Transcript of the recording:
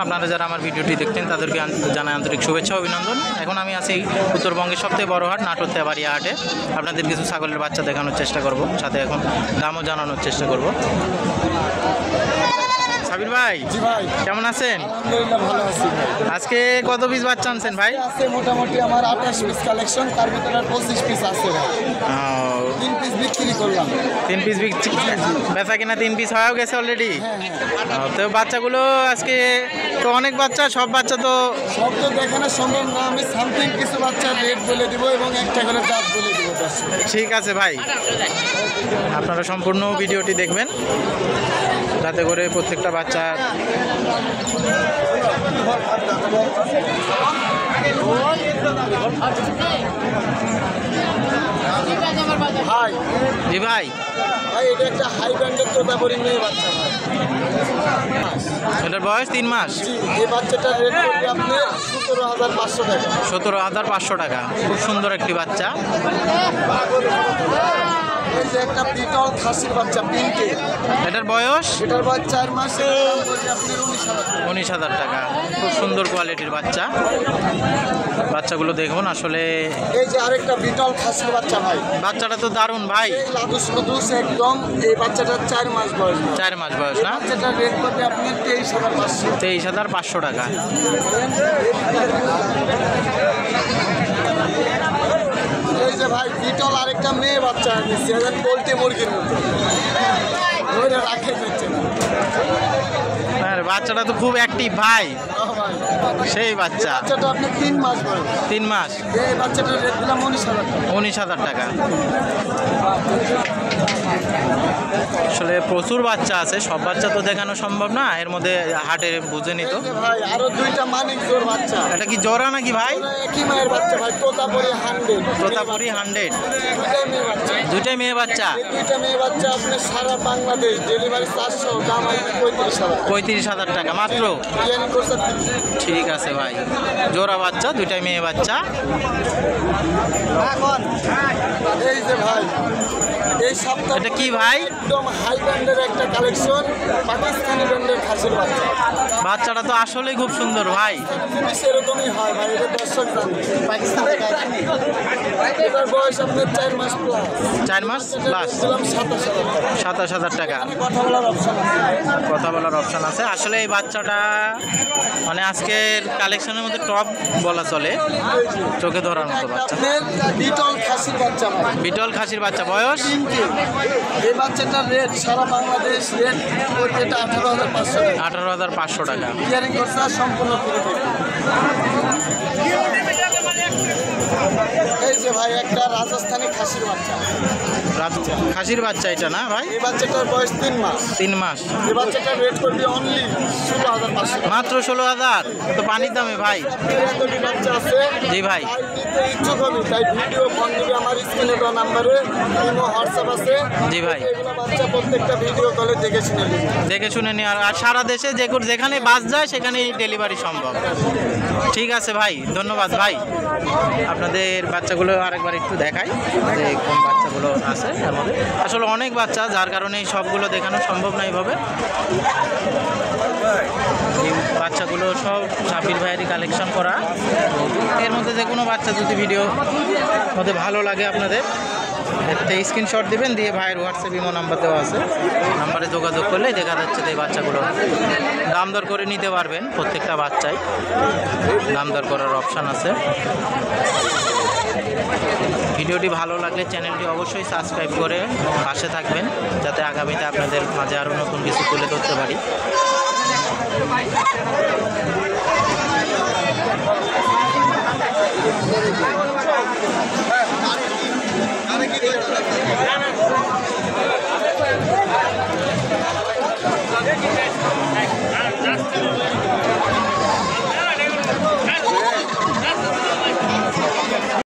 আপনারা যারা আমার ভিডিওটি দেখতেন তাদেরকে জানাই আন্তরিক শুভেচ্ছা অভিনন্দন। এখন আমি আছি উত্তরবঙ্গের সবথেকে বড় হাট নাটোর তেবাড়িয়া হাটে। আপনাদের কিছু ছাগলের বাচ্চা দেখানোর চেষ্টা করব, সাথে এখন দামও জানানোর চেষ্টা করব। সাবির ভাই, জি ভাই, কেমন আছেন? আলহামদুলিল্লাহ ভালো আছি ভাই। আজকে কত পিস বাচ্চা আনছেন ভাই? আছে মোটামুটি আমার 28 পিস কালেকশন, তার ভিতরে 25 পিস আছে ভাই। 3 পিস বিক্রি করলাম। 3 পিস বেচা কিনা 3 পিস হয়েও গেছে অলরেডি। তো বাচ্চাগুলো আজকে তো অনেক বাচ্চা, সব বাচ্চা তো সব তো দেখানো সম্ভব না, আমি সামথিং কিছু বাচ্চার রেট বলে দিব এবং একটা করে জাত বলে দিব। ঠিক আছে ভাই, আপনারা সম্পূর্ণ ভিডিওটি দেখবেন যাতে করে প্রত্যেকটা বাচ্চা ভাই। জি ভাই, ভাই এটা একটা হাই ব্র্যান্ডের তোতাপুরি মেয়ে বাচ্চা ভাই। এটার বয়স 3 মাস। জি, এই বাচ্চাটার রেট করবে আপনি 17,500 টাকা। 17,500 টাকা। খুব সুন্দর একটি বাচ্চা। এই যে একটা বিটল খাসির বাচ্চা পিঙ্কে, এটার বয়স? এটার বয়স 4 মাসে আপনার 19,000 টাকা। খুব সুন্দর কোয়ালিটির বাচ্চা। বাচ্চাগুলো দেখুন আসলে। এই যে আরেকটা বিটল খাসির বাচ্চা ভাই, বাচ্চাটা তো দারুণ ভাই, এই লাদুস লাদুস একদম। এই বাচ্চাটার 4 মাস বয়স। 4 মাস বয়স না? বাচ্চাটার রেট করবে আপনি 23,500। 23,500 টাকা। এই যে ভাই বিটল আরেকটা মেয়ে বাচ্চা নিচ্ছে, পোল্ট্রি মুরগির মতো ধরে রাখে দিচ্ছে না। হ্যাঁ, বাচ্চাটা তো খুব অ্যাক্টিভ ভাই, সেই বাচ্চা। বাচ্চাটা আপনি 3 মাস বয়স। 3 মাস। এই বাচ্চাটার রেট দিলাম 19,000 টাকা। আসলে প্রচুর বাচ্চা আছে, সব বাচ্চা তো দেখানো সম্ভব না, এর মধ্যে হাটে বুঝে নিত ভাই। আরো 2টা মানিক জোর বাচ্চা। এটা কি জোড়া নাকি ভাই? একই মায়ের বাচ্চা ভাই, তোতাপুরি 100। তোতাপুরি 100। দুইটাই মেয়ে বাচ্চা। 2টা মেয়ে বাচ্চা। দুইটা মেয়ে বাচ্চা আপনার সারা বাংলাদেশ ডেলিভারি 400, দাম হয় 35,000। 35,000 টাকা মাত্র। ঠিক আছে ভাই, জোড়া বাচ্চা, 2টাই মেয়ে বাচ্চা। এই যে ভাই, এই সপ্তাহে এটা কি ভাই? একদম হাই ব্র্যান্ডের একটা কালেকশন, পাকিস্তানি ব্র্যান্ডের খাসির বাচ্চা। বাচ্চাটা তো আসলেই খুব সুন্দর ভাই। সেরকমই হয় ভাই, এটা দর্শক জানে। এটার বয়স আপনার 4 মাস প্লাস। 4 মাস প্লাস। 27,000 টাকা। কথা বলার অপশন আছে। কথা বলার অপশন আছে। আসলে এই বাচ্চাটা মানে আজকের কালেকশনের মধ্যে টপ বলা চলে, চোখে ধরার মতো বাচ্চা। বিটল খাসির বাচ্চা ভাই, বিটল খাসির বাচ্চা। বয়স? এই বাচ্চাটার রেট সারা বাংলাদেশ রেট করবে এটা 18,500 টাকা। 18,500 টাকা। ইয়ারিং খরচা সম্পূর্ণ ফ্রি থাকবে। এই যে ভাই একটা রাজস্থানি খাসির বাচ্চা। খাসির বাচ্চা এটা না ভাই? এই বাচ্চাটার বয়স 3 মাস। 3 মাস। এই বাচ্চাটার রেট করবে অনলি 16,500 টাকা। মাত্র 16,000। তো পানির দামে ভাই। এতটি বাচ্চা আছে। জি ভাই। তাই নিতে ইচ্ছুক হবি, তাই ভিডিও ফোন দিবে আমার স্ক্রিনে দেওয়া নাম্বারে, ইমো হোয়াটসঅ্যাপ আছে। জি ভাই। এগুলো বাচ্চা প্রত্যেকটা ভিডিও কলে দেখে শুনে নিবে। দেখে শুনে নিয়ে আর সারা দেশে যেখানে বাস যায় সেখানেই ডেলিভারি সম্ভব। ঠিক আছে ভাই, ধন্যবাদ ভাই। আপনাদের বাচ্চাগুলো আরেকবার একটু দেখাই যে কোন বাচ্চাগুলো আছে এর মধ্যে। আসলে অনেক বাচ্চা, যার কারণে সবগুলো দেখানো সম্ভব না এইভাবে। এই বাচ্চাগুলো সব সাবির ভাইয়েরই কালেকশন করা। এর মধ্যে যে কোনো বাচ্চা যদি ভিডিও মধ্যে ভালো লাগে আপনাদের, এতে স্ক্রিনশট দিবেন, দিয়ে ভাইয়ের হোয়াটসঅ্যাপ ইমো নাম্বার দেওয়া আছে, নাম্বারে যোগাযোগ করলেই দেখা যাচ্ছে যে এই বাচ্চাগুলো দাম দর করে নিতে পারবেন। প্রত্যেকটা বাচ্চাই দাম দর করার অপশান আছে। ভিডিওটি ভালো লাগলে চ্যানেলটি অবশ্যই সাবস্ক্রাইব করে পাশে থাকবেন, যাতে আগামীতে আপনাদের মাঝে আরও নতুন কিছু তুলে ধরতে পারি।